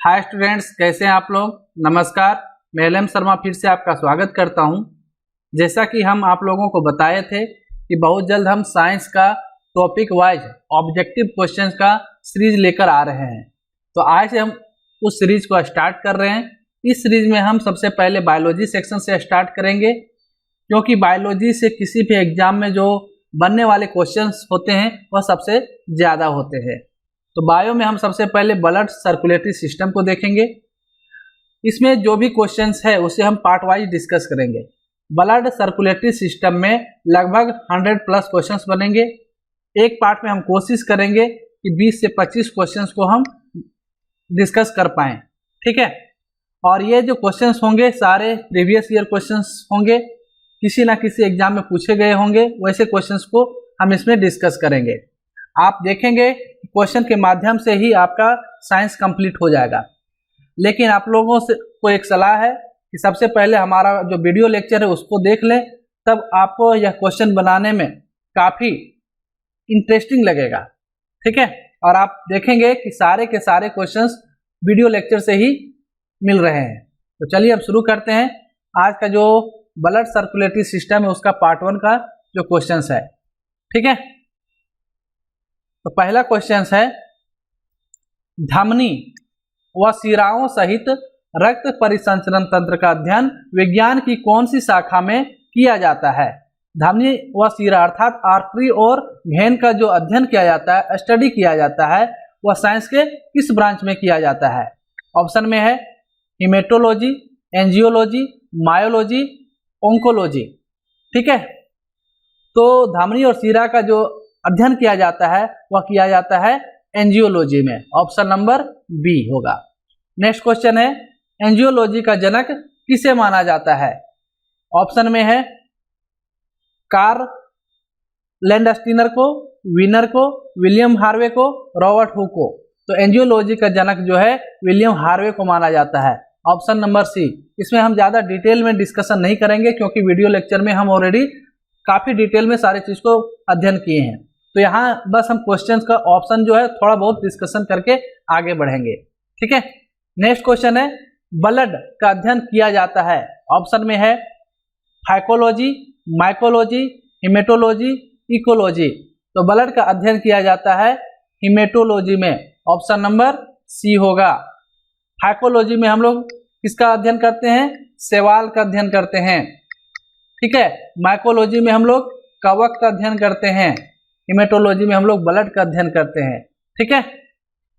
Hi students, कैसे हैं आप लोग। नमस्कार, मैं एल एम शर्मा फिर से आपका स्वागत करता हूं। जैसा कि हम आप लोगों को बताए थे कि बहुत जल्द हम साइंस का टॉपिक वाइज ऑब्जेक्टिव क्वेश्चंस का सीरीज लेकर आ रहे हैं। तो आज से हम उस सीरीज को स्टार्ट कर रहे हैं। इस सीरीज में हम सबसे पहले बायोलॉजी सेक्शन से स्टार्ट करेंगे, क्योंकि बायोलॉजी से किसी भी एग्जाम में जो बनने वाले क्वेश्चंस होते हैं वह सबसे ज़्यादा होते हैं। तो बायो में हम सबसे पहले ब्लड सर्कुलेटरी सिस्टम को देखेंगे। इसमें जो भी क्वेश्चंस है उसे हम पार्ट वाइज डिस्कस करेंगे। ब्लड सर्कुलेटरी सिस्टम में लगभग 100+ क्वेश्चंस बनेंगे। एक पार्ट में हम कोशिश करेंगे कि 20 से 25 क्वेश्चंस को हम डिस्कस कर पाएँ, ठीक है। और ये जो क्वेश्चंस होंगे सारे प्रीवियस ईयर क्वेश्चंस होंगे, किसी ना किसी एग्जाम में पूछे गए होंगे, वैसे क्वेश्चंस को हम इसमें डिस्कस करेंगे। आप देखेंगे क्वेश्चन के माध्यम से ही आपका साइंस कंप्लीट हो जाएगा। लेकिन आप लोगों से को एक सलाह है कि सबसे पहले हमारा जो वीडियो लेक्चर है उसको देख लें, तब आपको यह क्वेश्चन बनाने में काफ़ी इंटरेस्टिंग लगेगा, ठीक है। और आप देखेंगे कि सारे के सारे क्वेश्चंस वीडियो लेक्चर से ही मिल रहे हैं। तो चलिए अब शुरू करते हैं। आज का जो ब्लड सर्कुलेटरी सिस्टम है उसका पार्ट 1 का जो क्वेश्चंस है, ठीक है। तो पहला क्वेश्चन है, धमनी व शिराओं सहित रक्त परिसंचरण तंत्र का अध्ययन विज्ञान की कौन सी शाखा में किया जाता है। धमनी व शिरा अर्थात आर्टरी और वेन का जो अध्ययन किया जाता है, स्टडी किया जाता है, वह साइंस के किस ब्रांच में किया जाता है। ऑप्शन में है हिमेटोलॉजी, एंजियोलॉजी, मायोलॉजी, ओंकोलॉजी, ठीक है। तो धमनी और शिरा का जो अध्ययन किया जाता है वह किया जाता है एंजियोलॉजी में। ऑप्शन नंबर बी होगा। नेक्स्ट क्वेश्चन है, एंजियोलॉजी का जनक किसे माना जाता है। ऑप्शन में है कार्ल लैंडस्टीनर को, वीनर को, विलियम हार्वे को, रॉबर्ट हुक को। तो एंजियोलॉजी का जनक जो है विलियम हार्वे को माना जाता है। Option number C. इसमें हम ज़्यादा डिटेल में डिस्कशन नहीं करेंगे, क्योंकि वीडियो लेक्चर में हम ऑलरेडी काफ़ी डिटेल में सारी चीज़ को अध्ययन किए हैं। तो यहाँ बस हम क्वेश्चंस का ऑप्शन जो है थोड़ा बहुत डिस्कशन करके आगे बढ़ेंगे, ठीक है। नेक्स्ट क्वेश्चन है, ब्लड का अध्ययन किया जाता है। ऑप्शन में है फाइकोलॉजी, माइकोलॉजी, हिमेटोलॉजी, इकोलॉजी। तो ब्लड का अध्ययन किया जाता है हिमेटोलॉजी में। ऑप्शन नंबर सी होगा। फाइकोलॉजी में हम लोग किसका अध्ययन करते हैं, शैवाल का अध्ययन करते हैं, ठीक है। माइकोलॉजी में हम लोग कवक का अध्ययन करते हैं। हिमेटोलॉजी में हम लोग ब्लड का अध्ययन करते हैं, ठीक है।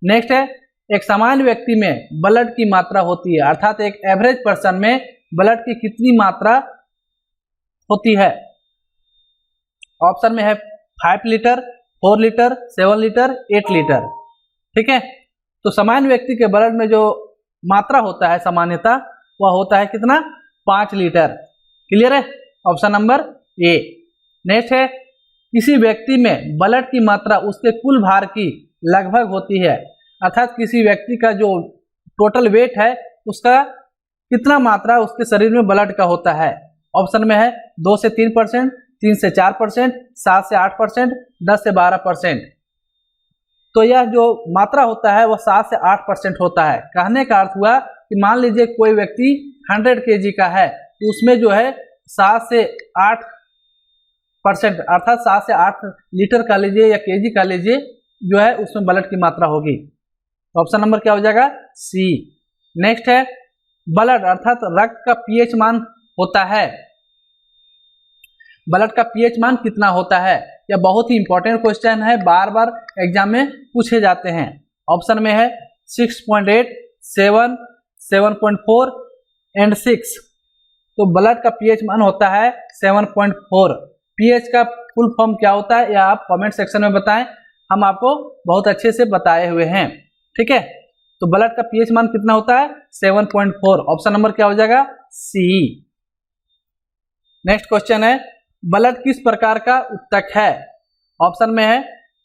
नेक्स्ट है, एक सामान्य व्यक्ति में ब्लड की मात्रा होती है, अर्थात एक एवरेज पर्सन में ब्लड की कितनी मात्रा होती है। ऑप्शन में है 5 लीटर, 4 लीटर, 7 लीटर, 8 लीटर, ठीक है। तो सामान्य व्यक्ति के ब्लड में जो मात्रा होता है सामान्यतः वह होता है कितना, 5 लीटर। क्लियर है। Option number A. नेक्स्ट है, किसी व्यक्ति में ब्लड की मात्रा उसके कुल भार की लगभग होती है, अर्थात किसी व्यक्ति का जो टोटल वेट है उसका कितना मात्रा उसके शरीर में ब्लड का होता है। ऑप्शन में है 2 से 3%, 3 से 4%, 7 से 8%, 10 से 12%। तो यह जो मात्रा होता है वह 7 से 8% होता है। कहने का अर्थ हुआ कि मान लीजिए कोई व्यक्ति 100 kg का है, तो उसमें जो है 7 से 8% अर्थात 7 से 8 लीटर का लीजिए या केजी का लीजिए, जो है उसमें ब्लड की मात्रा होगी। ऑप्शन नंबर क्या हो जाएगा, सी। नेक्स्ट है, ब्लड अर्थात रक्त का पीएच मान होता है। ब्लड का पीएच मान कितना होता है, यह बहुत ही इंपॉर्टेंट क्वेश्चन है, बार बार एग्जाम में पूछे जाते हैं। ऑप्शन में है 6.8, 7, 7.4 एंड 6। तो ब्लड का पीएच मान होता है 7.4। पीएच का फुल फॉर्म क्या होता है या आप कमेंट सेक्शन में बताएं, हम आपको बहुत अच्छे से बताए हुए हैं, ठीक है। तो ब्लड का पीएच मान कितना होता है, 7.4। ऑप्शन नंबर क्या हो जाएगा, सी। नेक्स्ट क्वेश्चन है, ब्लड किस प्रकार का उत्तक है। ऑप्शन में है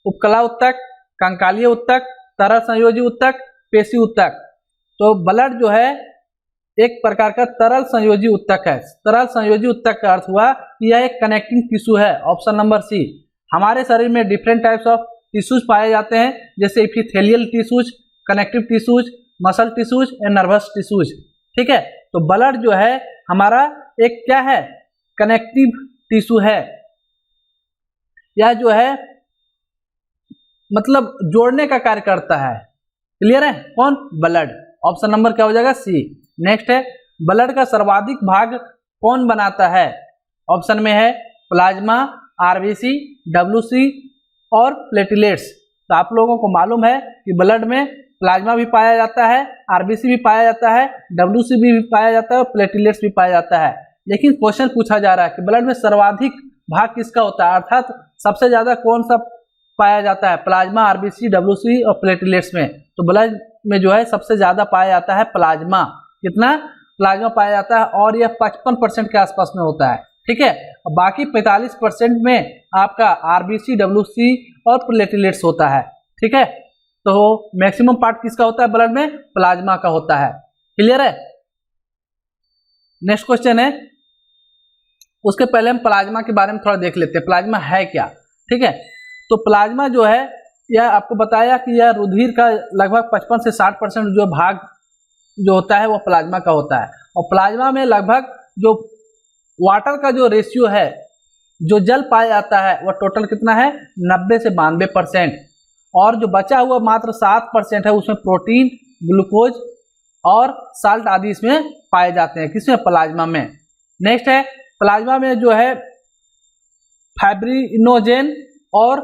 उपकला उत्तक, कंकालीय उत्तक, तरल संयोजी उत्तक, पेशी उत्तक। तो ब्लड जो है एक प्रकार का तरल संयोजी उत्तक है। तरल संयोजी उत्तक का अर्थ हुआ कि यह एक कनेक्टिंग टिश्यू है। Option number C. हमारे शरीर में डिफरेंट टाइप्स ऑफ टिश्यूज पाए जाते हैं, जैसे epithelial tissues, connective tissues, muscle tissues and nervous tissues. ठीक है, तो ब्लड जो है हमारा एक क्या है, कनेक्टिव टिश्यू है, यह जो है मतलब जोड़ने का कार्य करता है। क्लियर है, कौन, ब्लड। ऑप्शन नंबर क्या हो जाएगा, सी। नेक्स्ट है, ब्लड का सर्वाधिक भाग कौन बनाता है। ऑप्शन में है प्लाज्मा, आरबीसी, डब्ल्यूसी और प्लेटलेट्स। तो आप लोगों को मालूम है कि ब्लड में प्लाज्मा भी पाया जाता है, आरबीसी भी पाया जाता है, डब्ल्यूसी भी पाया जाता है और प्लेटलेट्स भी पाया जाता है। लेकिन क्वेश्चन पूछा जा रहा है कि ब्लड में सर्वाधिक भाग किसका होता है, अर्थात सबसे ज्यादा कौन सा पाया जाता है, प्लाज्मा, आरबीसी, डब्ल्यूसी और प्लेटलेट्स में। तो ब्लड में जो है सबसे ज्यादा पाया जाता है प्लाज्मा। कितना प्लाज्मा पाया जाता है, और यह 55% के आसपास में होता है। ठीक है, बाकी 45% में आपका आरबीसी, डब्ल्यूसी और प्लेटलेट्स होता है। ठीक है, तो मैक्सिमम पार्ट किसका होता है ब्लड में, प्लाज्मा का होता है। क्लियर है। नेक्स्ट क्वेश्चन है, उसके पहले हम प्लाज्मा के बारे में थोड़ा देख लेते हैं, प्लाज्मा है क्या। ठीक है, तो प्लाज्मा जो है यह आपको बताया कि यह रुधिर का लगभग 55 से 60% जो भाग जो होता है वो प्लाज्मा का होता है। और प्लाज्मा में लगभग जो वाटर का जो रेशियो है, जो जल पाया जाता है, वह टोटल कितना है, 90 से 92%। और जो बचा हुआ मात्र 7% है, उसमें प्रोटीन, ग्लूकोज और साल्ट आदि इसमें पाए जाते हैं। किसमें, प्लाज्मा में। नेक्स्ट है, प्लाज्मा में जो है फाइब्रिनोजेन और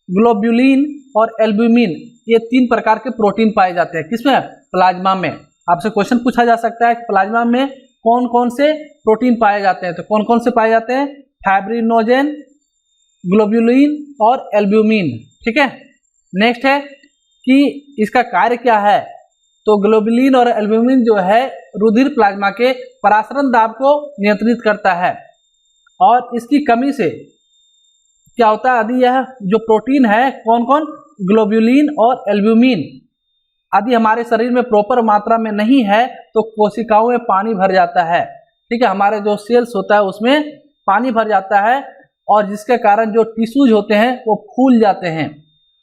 ग्लोब्युलिन और एल्ब्यूमिन, ये 3 प्रकार के प्रोटीन पाए जाते हैं। किसमें, प्लाज्मा में। आपसे क्वेश्चन पूछा जा सकता है कि प्लाज्मा में कौन कौन से प्रोटीन पाए जाते हैं, तो कौन कौन से पाए जाते हैं, फाइब्रिनोजेन, ग्लोब्युलिन और एल्ब्यूमिन। ठीक है, नेक्स्ट है कि इसका कार्य क्या है, तो ग्लोब्युलिन और एल्ब्यूमिन जो है रुधिर प्लाज्मा के परासरण दाब को नियंत्रित करता है, और इसकी कमी से क्या होता है, यदि यह जो प्रोटीन है कौन कौन, ग्लोब्युलिन और एल्ब्यूमिन यदि हमारे शरीर में प्रॉपर मात्रा में नहीं है तो कोशिकाओं में पानी भर जाता है। ठीक है, हमारे जो सेल्स होता है उसमें पानी भर जाता है, और जिसके कारण जो टिश्यूज होते हैं वो फूल जाते हैं,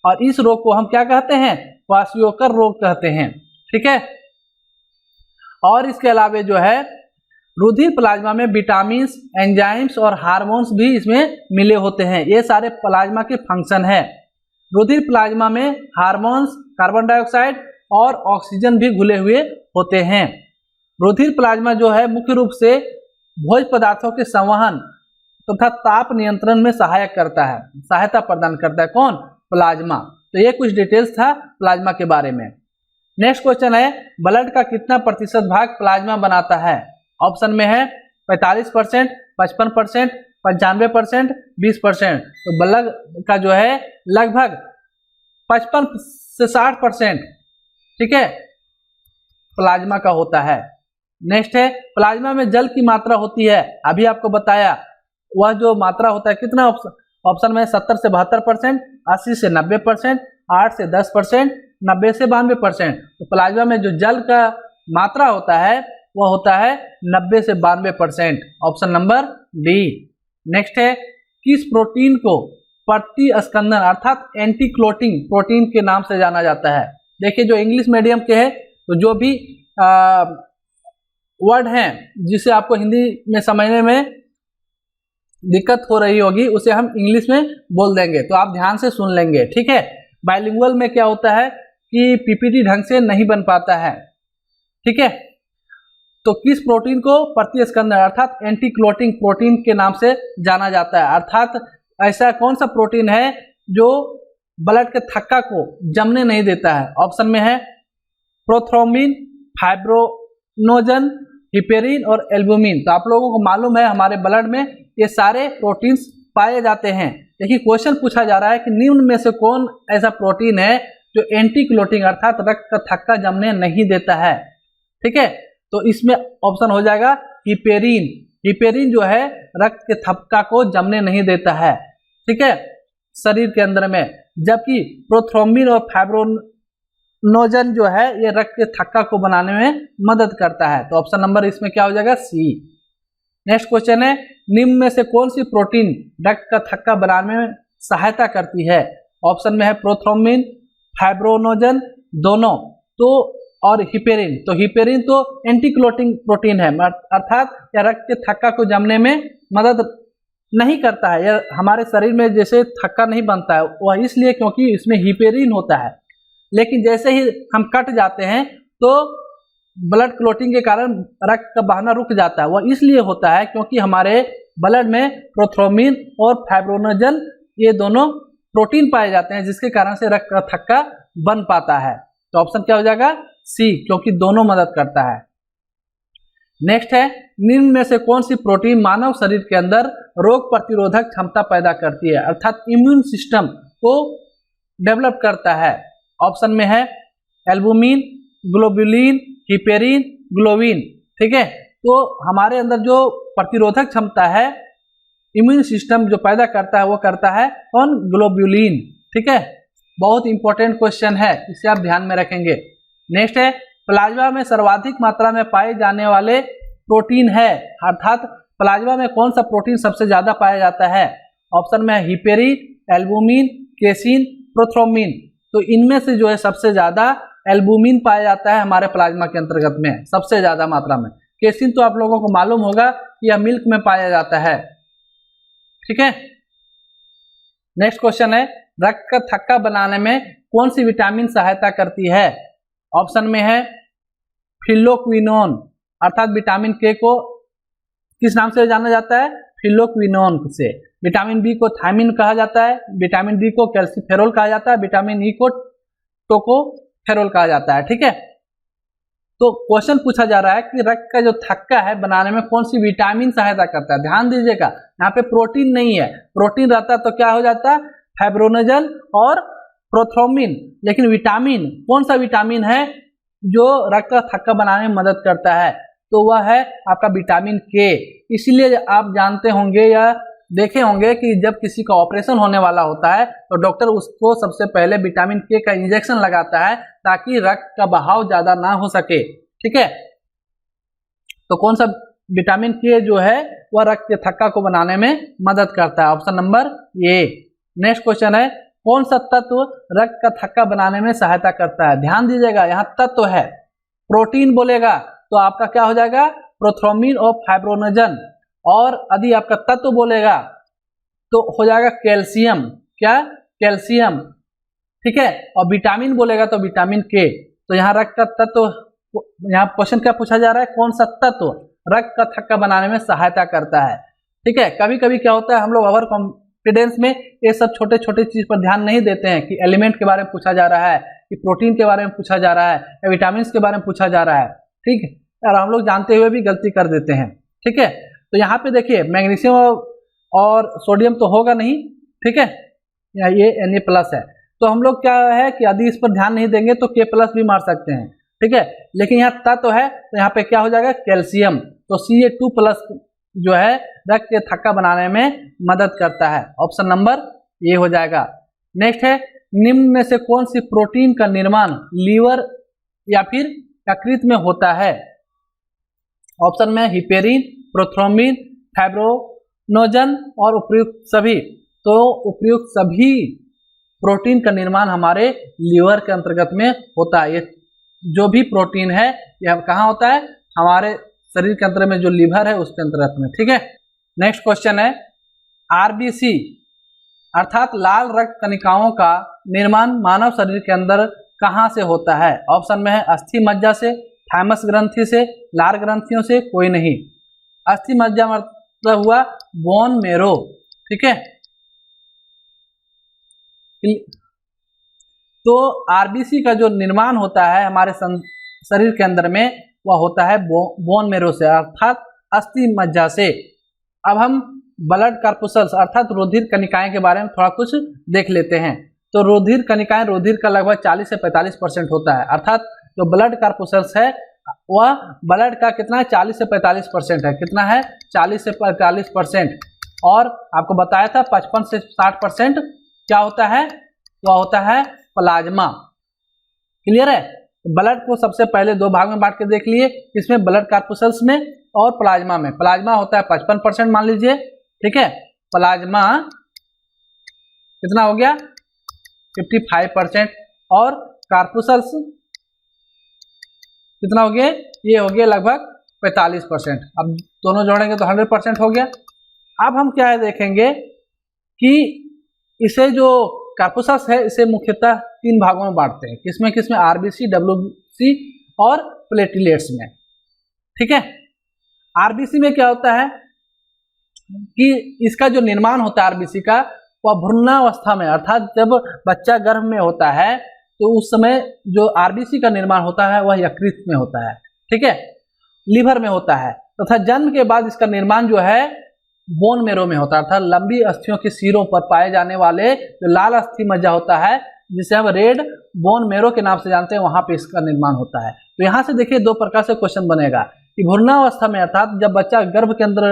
और इस रोग को हम क्या कहते हैं, क्वाशियोकर रोग कहते हैं। ठीक है, और इसके अलावा जो है रुधिर प्लाज्मा में विटामिन, एंजाइम्स और हार्मोन्स भी इसमें मिले होते हैं। ये सारे प्लाज्मा के फंक्शन है। रुधिर प्लाज्मा में हार्मोन्स, कार्बन डाइऑक्साइड और ऑक्सीजन भी घुले हुए होते हैं। रुधिर प्लाज्मा जो है मुख्य रूप से भोज्य पदार्थों के संवहन तथा ताप नियंत्रण में सहायता प्रदान करता है। कौन, प्लाज्मा। तो ये कुछ डिटेल्स था प्लाज्मा के बारे में। नेक्स्ट क्वेश्चन है, ब्लड का कितना प्रतिशत भाग प्लाज्मा बनाता है। ऑप्शन में है 45%, 55%, 95%, 20%। तो ब्लड का जो है लगभग 55 से 60%, ठीक है, प्लाज्मा का होता है। नेक्स्ट है, प्लाज्मा में जल की मात्रा होती है, अभी आपको बताया वह जो मात्रा होता है कितना, ऑप्शन में 70 से 72%, 80 से 90%, 8 से 10%, 90 से 92%। तो प्लाज्मा में जो जल का मात्रा होता है वह होता है 90 से 92%। Option number D. नेक्स्ट है, किस प्रोटीन को प्रतिस्कंदन अर्थात एंटीक्लोटिंग प्रोटीन के नाम से जाना जाता है। देखिए, जो इंग्लिश मीडियम के हैं तो जो भी वर्ड हैं जिसे आपको हिंदी में समझने में दिक्कत हो रही होगी उसे हम इंग्लिश में बोल देंगे, तो आप ध्यान से सुन लेंगे। ठीक है, बाइलिंगुअल में क्या होता है कि पीपीटी ढंग से नहीं बन पाता है। ठीक है, तो किस प्रोटीन को प्रतिस्कंदन अर्थात एंटीक्लोटिंग प्रोटीन के नाम से जाना जाता है, अर्थात ऐसा कौन सा प्रोटीन है जो ब्लड के थक्का को जमने नहीं देता है। ऑप्शन में है प्रोथ्रोम्बिन, फाइब्रिनोजन, हिपेरिन और एल्ब्यूमिन। तो आप लोगों को मालूम है हमारे ब्लड में ये सारे प्रोटीन्स पाए जाते हैं। देखिए, क्वेश्चन पूछा जा रहा है कि निम्न में से कौन ऐसा प्रोटीन है जो एंटीक्लोटिंग अर्थात रक्त का थक्का जमने नहीं देता है। ठीक है, तो इसमें ऑप्शन हो जाएगा हिपेरिन। हिपेरिन जो है रक्त के थक्का को जमने नहीं देता है, ठीक है, शरीर के अंदर में, जबकि प्रोथ्रोम्बिन और फाइब्रिनोजन जो है ये रक्त के थक्का को बनाने में मदद करता है। तो ऑप्शन नंबर इसमें क्या हो जाएगा, सी। नेक्स्ट क्वेश्चन है, निम्न में से कौन सी प्रोटीन रक्त का थक्का बनाने में सहायता करती है। ऑप्शन में है प्रोथ्रोम्बिन, फाइब्रिनोजन, दोनों। तो और हिपेरिन। तो हिपेरिन तो एंटी क्लोटिंग प्रोटीन है, अर्थात यह रक्त के थक्का को जमने में मदद नहीं करता है। यह हमारे शरीर में जैसे थक्का नहीं बनता है, वह इसलिए क्योंकि इसमें हिपेरिन होता है। लेकिन जैसे ही हम कट जाते हैं तो ब्लड क्लोटिंग के कारण रक्त का बहाना रुक जाता है। वह इसलिए होता है क्योंकि हमारे ब्लड में प्रोथ्रोम्बिन और फाइब्रोनोजन ये दोनों प्रोटीन पाए जाते हैं, जिसके कारण से रक्त का थक्का बन पाता है। तो ऑप्शन क्या हो जाएगा? सी, क्योंकि दोनों मदद करता है। नेक्स्ट है, निम्न में से कौन सी प्रोटीन मानव शरीर के अंदर रोग प्रतिरोधक क्षमता पैदा करती है, अर्थात इम्यून सिस्टम को डेवलप करता है? ऑप्शन में है एल्बुमिन, ग्लोबुलिन, हिपेरिन, ग्लोबिन। ठीक है, तो हमारे अंदर जो प्रतिरोधक क्षमता है, इम्यून सिस्टम जो पैदा करता है, वो करता है कौन? ग्लोबुलिन। ठीक है, बहुत इंपॉर्टेंट क्वेश्चन है, इसे आप ध्यान में रखेंगे। नेक्स्ट है, प्लाज्मा में सर्वाधिक मात्रा में पाए जाने वाले प्रोटीन है, अर्थात प्लाज्मा में कौन सा प्रोटीन सबसे ज्यादा पाया जाता है? ऑप्शन में है हिपेरिन, एल्बुमिन, केसिन, प्रोथ्रोम्बिन। तो इनमें से जो है सबसे ज्यादा एल्बुमिन पाया जाता है हमारे प्लाज्मा के अंतर्गत में, सबसे ज्यादा मात्रा में। केसिन तो आप लोगों को मालूम होगा कि यह मिल्क में पाया जाता है। ठीक है, नेक्स्ट क्वेश्चन है, रक्त का थक्का बनाने में कौन सी विटामिन सहायता करती है? ऑप्शन में है फिलोक्विनोन, अर्थात विटामिन के को किस नाम से जाना जाता है? फिलोक्विनोन से। विटामिन बी को थायमिन कहा जाता है, विटामिन डी को कैल्सीफेरोल कहा जाता है, विटामिन ई को टोकोफेरोल कहा जाता है। ठीक है, तो क्वेश्चन पूछा जा रहा है कि रक्त का जो थक्का है बनाने में कौन सी विटामिन सहायता करता है। ध्यान दीजिएगा, यहाँ पे प्रोटीन नहीं है। प्रोटीन रहता तो क्या हो जाता? फाइब्रोनोजन और प्रोथ्रोम्बिन। लेकिन विटामिन, कौन सा विटामिन है जो रक्त का थक्का बनाने में मदद करता है? तो वह है आपका विटामिन के। इसलिए आप जानते होंगे या देखे होंगे कि जब किसी का ऑपरेशन होने वाला होता है तो डॉक्टर उसको सबसे पहले विटामिन के का इंजेक्शन लगाता है ताकि रक्त का बहाव ज्यादा ना हो सके। ठीक है, तो कौन सा विटामिन के जो है वह रक्त के थक्का को बनाने में मदद करता है? Option number A. Next question है, कौन सा तत्व रक्त का थक्का बनाने में सहायता करता है? ध्यान दीजिएगा, यहाँ तत्व है, प्रोटीन बोलेगा तो आपका क्या हो जाएगा? प्रोथ्रोम्बिन और फाइब्रोनोजन। और यदि आपका तत्व बोलेगा तो हो जाएगा कैल्शियम। क्या? कैल्शियम। ठीक है, और विटामिन बोलेगा तो विटामिन के। तो यहाँ रक्त का तत्व, यहाँ क्वेश्चन क्या पूछा जा रहा है? कौन सा तत्व रक्त का थक्का बनाने में सहायता करता है? ठीक है, कभी कभी क्या होता है, हम लोग ओवर कॉन्फिडेंस में ये सब छोटे छोटे चीज पर ध्यान नहीं देते हैं कि एलिमेंट के बारे में पूछा जा रहा है, कि प्रोटीन के बारे में पूछा जा रहा है, या विटामिन के बारे में पूछा जा रहा है। ठीक है, और हम लोग जानते हुए भी गलती कर देते हैं। ठीक है, तो यहाँ पे देखिए मैग्नीशियम और सोडियम तो होगा नहीं। ठीक है, ये Na+ है, तो हम लोग क्या है कि यदि इस पर ध्यान नहीं देंगे तो K+ भी मार सकते हैं। ठीक है, लेकिन यहाँ तत्व है तो यहाँ पे क्या हो जाएगा? कैल्शियम। तो Ca2+ जो है रक्त के थक्का बनाने में मदद करता है। ऑप्शन नंबर ये हो जाएगा। नेक्स्ट है, निम्न में से कौन सी प्रोटीन का निर्माण लीवर या फिर यकृत में होता है? ऑप्शन में हिपेरिन, प्रोथ्रोम्बिन, फाइब्रोनोजन और उपयुक्त सभी। तो उपयुक्त सभी प्रोटीन का निर्माण हमारे लीवर के अंतर्गत में होता है। ये जो भी प्रोटीन है यह कहाँ होता है? हमारे शरीर के अंदर में जो लीवर है उसके अंतर्गत में। ठीक है, नेक्स्ट क्वेश्चन है, आरबीसी अर्थात लाल रक्त कणिकाओं का निर्माण मानव शरीर के अंदर कहाँ से होता है? ऑप्शन में है अस्थि मज्जा से, थाइमस ग्रंथि से, लार ग्रंथियों से, कोई नहीं। अस्थि मज्जा मतलब हुआ बोन मेरो। ठीक है, तो आरबीसी का जो निर्माण होता है हमारे शरीर के अंदर में वह होता है बोन मेरो से, अर्थात अस्थि मज्जा से। अब हम ब्लड कार्पुसल्स अर्थात रुधिर कणिकाएं के बारे में थोड़ा कुछ देख लेते हैं। तो रुधिर कणिकाएं, रुधिर का लगभग 40 से 45% होता है, अर्थात जो ब्लड कार्पुसल्स है वह ब्लड का कितना है? 40 से 45% है। कितना है? 40 से 45%। और आपको बताया था 55 से 60% क्या होता है? वह होता है प्लाज्मा। क्लियर है? ब्लड को सबसे पहले दो भाग में बांट के देख लिए, इसमें ब्लड कार्पुसल्स में और प्लाज्मा में। प्लाज्मा होता है 55% मान लीजिए। ठीक है, प्लाज्मा कितना हो गया? 55%। और कार्पुसल्स कितना हो गया, ये हो गया लगभग 45%। अब दोनों जोड़ेंगे तो 100% हो गया। अब हम क्या है देखेंगे कि इसे जो कार्पुसस है इसे मुख्यतः 3 भागों में बांटते हैं। किसमें किसमें, आरबीसी, डब्ल्यूसी और प्लेटलेट्स में। ठीक है, आरबीसी में क्या होता है कि इसका जो निर्माण होता है आरबीसी का, वह भ्रूणावस्था में, अर्थात जब बच्चा गर्भ में होता है तो उस समय जो आरबीसी का निर्माण होता है वह यकृत में होता है। ठीक है, लीवर में होता है, तथा जन्म के बाद इसका निर्माण जो है बोन मेरो में होता है, अर्थात लंबी अस्थियों के सिरों पर पाए जाने वाले जो लाल अस्थि मज्जा होता है, जिसे हम रेड बोन मेरो के नाम से जानते हैं, वहां पे इसका निर्माण होता है। तो यहाँ से देखिए 2 प्रकार से क्वेश्चन बनेगा कि भ्रूणावस्था में, अर्थात जब बच्चा गर्भ के अंदर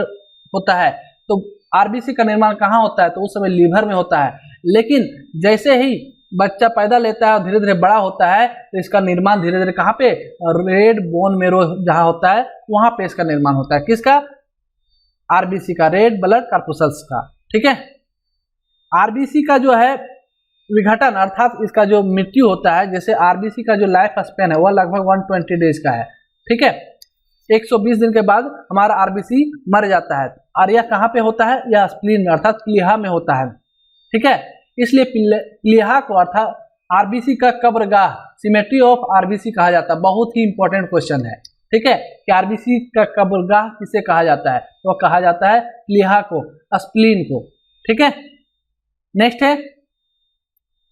होता है तो आरबीसी का निर्माण कहाँ होता है, तो उस समय लीवर में होता है। लेकिन जैसे ही बच्चा पैदा लेता है और धीरे धीरे बड़ा होता है तो इसका निर्माण धीरे धीरे कहाँ पे, रेड बोन मेरो जहाँ होता है वहां पे इसका निर्माण होता है। किसका, आरबीसी का, रेड ब्लड कार्पुसल्स का। ठीक है, आरबीसी का जो है विघटन अर्थात इसका जो मृत्यु होता है, जैसे आरबीसी का जो लाइफ स्पेन है वह लगभग 120 डेज का है। ठीक है, 120 दिन के बाद हमारा आरबीसी मर जाता है। और यह कहाँ पे होता है, यह स्प्लीन में अर्थात प्लीहा में होता है। ठीक है, इसलिए प्लीहा को अर्थात आरबीसी का कब्रगाह, सिमेट्री ऑफ आरबीसी कहा जाता है। बहुत ही इंपॉर्टेंट क्वेश्चन है। ठीक है, कि आरबीसी का कब्रगाह किसे कहा जाता है, तो कहा जाता है प्लीहा को, स्प्लीन को। ठीक है, नेक्स्ट है,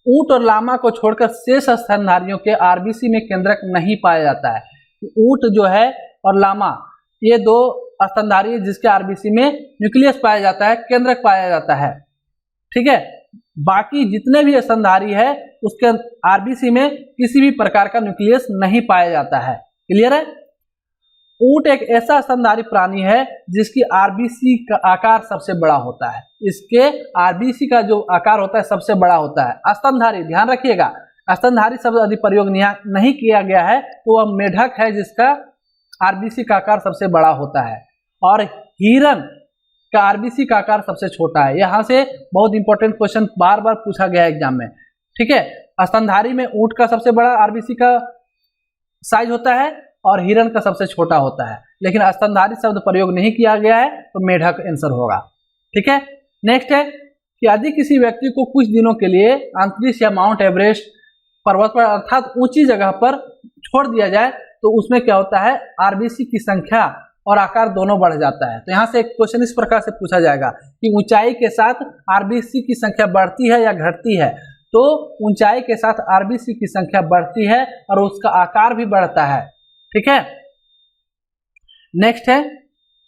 ऊंट और लामा को छोड़कर शेष स्तनधारियों के आरबीसी में केंद्रक नहीं पाया जाता है। ऊंट जो है और लामा, ये 2 स्तनधारी है जिसके आरबीसी में न्यूक्लियस पाया जाता है, केंद्रक पाया जाता है। ठीक है, बाकी जितने भी स्तनधारी है उसके आरबीसी में किसी भी प्रकार का न्यूक्लियस नहीं पाया जाता है। क्लियर है। ऊंट एक ऐसा स्तनधारी प्राणी है जिसकी आरबीसी का आकार सबसे बड़ा होता है। इसके आरबीसी का जो आकार होता है सबसे बड़ा होता है। स्तनधारी, ध्यान रखिएगा, स्तनधारी शब्द यदि प्रयोग नहीं किया गया है तो वह मेढक है जिसका आरबीसी का आकार सबसे बड़ा होता है। और हिरन का आरबीसी का आकार सबसे छोटा है। यहाँ से बहुत इंपॉर्टेंट क्वेश्चन बार बार पूछा गया है एग्जाम में। ठीक है, स्तनधारी में ऊंट का सबसे बड़ा आरबीसी का साइज होता है और हिरन का सबसे छोटा होता है, लेकिन स्तनधारी शब्द प्रयोग नहीं किया गया है तो मेढक आंसर होगा। ठीक है, नेक्स्ट है कि यदि किसी व्यक्ति को कुछ दिनों के लिए अंतरिक्ष या माउंट एवरेस्ट पर्वत पर अर्थात ऊंची जगह पर छोड़ दिया जाए तो उसमें क्या होता है, आरबीसी की संख्या और आकार दोनों बढ़ जाता है। तो यहाँ से एक क्वेश्चन इस प्रकार से पूछा जाएगा कि ऊंचाई के साथ आरबीसी की संख्या बढ़ती है या घटती है। तो ऊंचाई के साथ आरबीसी की संख्या बढ़ती है और उसका आकार भी बढ़ता है। ठीक है, नेक्स्ट है,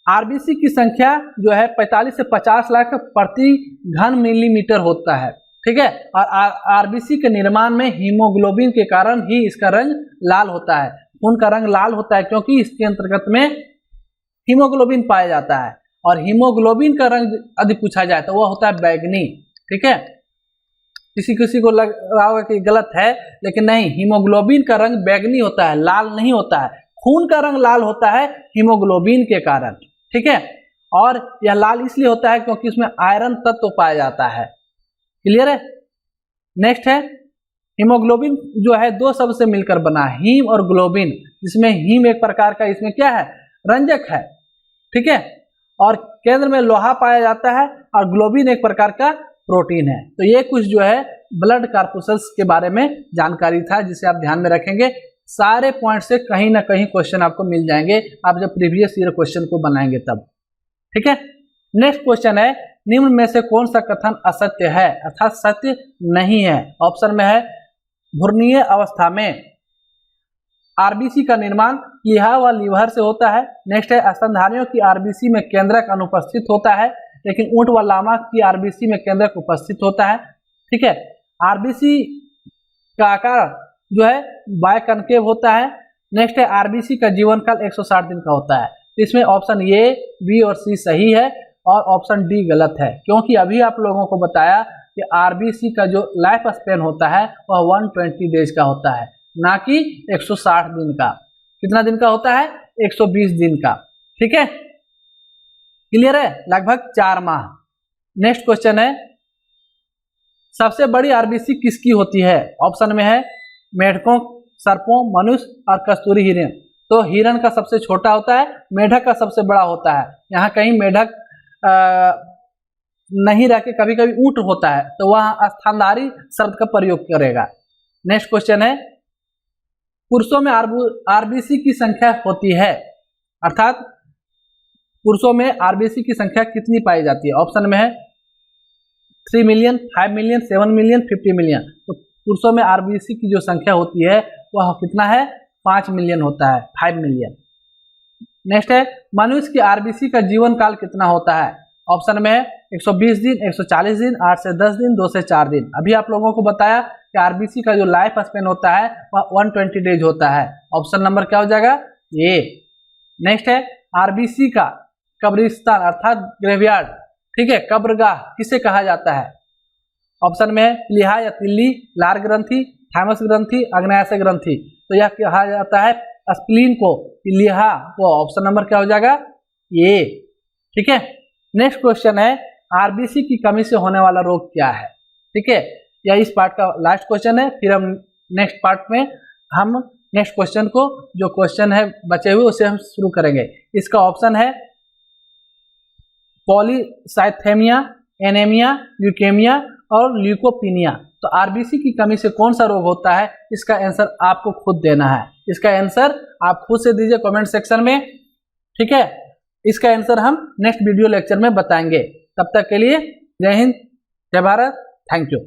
आरबीसी की संख्या जो है 45 से 50 लाख प्रति घन मिलीमीटर होता है। ठीक है, और आरबीसी के निर्माण में हीमोग्लोबिन के कारण ही इसका रंग लाल होता है। खून का रंग लाल होता है क्योंकि इसके अंतर्गत में हीमोग्लोबिन पाया जाता है। और हीमोग्लोबिन का रंग यदि पूछा जाए तो वह होता है बैगनी। ठीक है, किसी को लग रहा होगा कि गलत है, लेकिन नहीं, हीमोग्लोबिन का रंग बैगनी होता है, लाल नहीं होता है। खून का रंग लाल होता है हीमोग्लोबिन के कारण। ठीक है, और यह लाल इसलिए होता है क्योंकि उसमें आयरन तत्व पाया जाता है। क्लियर है। नेक्स्ट है, हीमोग्लोबिन जो है 2 शब्द से मिलकर बना, हीम और ग्लोबिन, जिसमें हीम एक प्रकार का इसमें क्या है, रंजक है। ठीक है, और केंद्र में लोहा पाया जाता है और ग्लोबिन एक प्रकार का प्रोटीन है। तो ये कुछ जो है ब्लड कार्पुसल्स के बारे में जानकारी था जिसे आप ध्यान में रखेंगे। सारे पॉइंट से कहीं ना कहीं क्वेश्चन आपको मिल जाएंगे आप जब प्रीवियस ईयर क्वेश्चन को बनाएंगे तब। ठीक है, नेक्स्ट क्वेश्चन है, निम्न में से कौन सा कथन असत्य है अर्थात सत्य नहीं है। ऑप्शन में है, भ्रूणीय अवस्था में आरबीसी का निर्माण प्लीहा व लीवर से होता है। नेक्स्ट है, स्तनधारियों की आरबीसी में केंद्रक अनुपस्थित होता है, लेकिन ऊंट व लामा की आरबीसी में केंद्रक उपस्थित होता है। ठीक है, आरबीसी का आकार जो है बायकनकेव होता है। नेक्स्ट है, आरबीसी का जीवन काल 160 दिन का होता है। इसमें ऑप्शन ए, बी और सी सही है और ऑप्शन डी गलत है, क्योंकि अभी आप लोगों को बताया कि आरबीसी का जो लाइफ स्पेन होता है वह 120 डेज का होता है, ना कि 160 दिन का। कितना दिन का होता है, 120 दिन का। ठीक है, क्लियर है, लगभग 4 माह। नेक्स्ट क्वेश्चन है, सबसे बड़ी आरबीसी किसकी होती है। ऑप्शन में है मेढकों, सर्पों, मनुष्य और कस्तूरी हिरण। तो हिरण का सबसे छोटा होता है, मेढक का सबसे बड़ा होता है। यहाँ कहीं मेढक नहीं रह के कभी कभी ऊंट होता है, तो वह स्थानधारी शब्द का प्रयोग करेगा। नेक्स्ट क्वेश्चन है, पुरुषों में आरबीसी की संख्या होती है, अर्थात पुरुषों में आरबीसी की संख्या कितनी पाई जाती है? ऑप्शन में है 3 मिलियन, 5 मिलियन, 7 मिलियन, 50 मिलियन। तो पुरुषों में आरबीसी की जो संख्या होती है वह कितना है? 5 मिलियन होता है, 5 मिलियन। नेक्स्ट है, मनुष्य की आरबीसी का जीवन काल कितना होता है? ऑप्शन में है 120 दिन, 140 दिन, 8 से 10 दिन, 2 से 4 दिन। अभी आप लोगों को बताया कि आरबीसी का जो लाइफ स्पेन होता है वह 120 डेज होता है। ऑप्शन नंबर क्या हो जाएगा? ये। नेक्स्ट है, आरबीसी का कब्रिस्तान अर्थात ग्रेवयार्ड, ठीक है, कब्रगाह किसे कहा जाता है? ऑप्शन में है लिहा या तिल्ली, लार ग्रंथि, थाइमस ग्रंथि, अग्नाशय ग्रंथि। तो यह कहा जाता है स्प्लीन को, लिहा को। ऑप्शन नंबर क्या हो जाएगा? ये, ठीक है। नेक्स्ट क्वेश्चन है, आरबीसी की कमी से होने वाला रोग क्या है? ठीक है, यह इस पार्ट का लास्ट क्वेश्चन है। फिर हम नेक्स्ट पार्ट में हम नेक्स्ट क्वेश्चन को, जो क्वेश्चन है बचे हुए, उसे हम शुरू करेंगे। इसका ऑप्शन है पॉलीसाइथेमिया, एनीमिया, ल्यूकेमिया और ल्यूकोपीनिया। तो आरबीसी की कमी से कौन सा रोग होता है? इसका आंसर आपको खुद देना है। इसका आंसर आप खुद से दीजिए कमेंट सेक्शन में, ठीक है। इसका आंसर हम नेक्स्ट वीडियो लेक्चर में बताएंगे। तब तक के लिए जय हिंद, जय भारत, थैंक यू।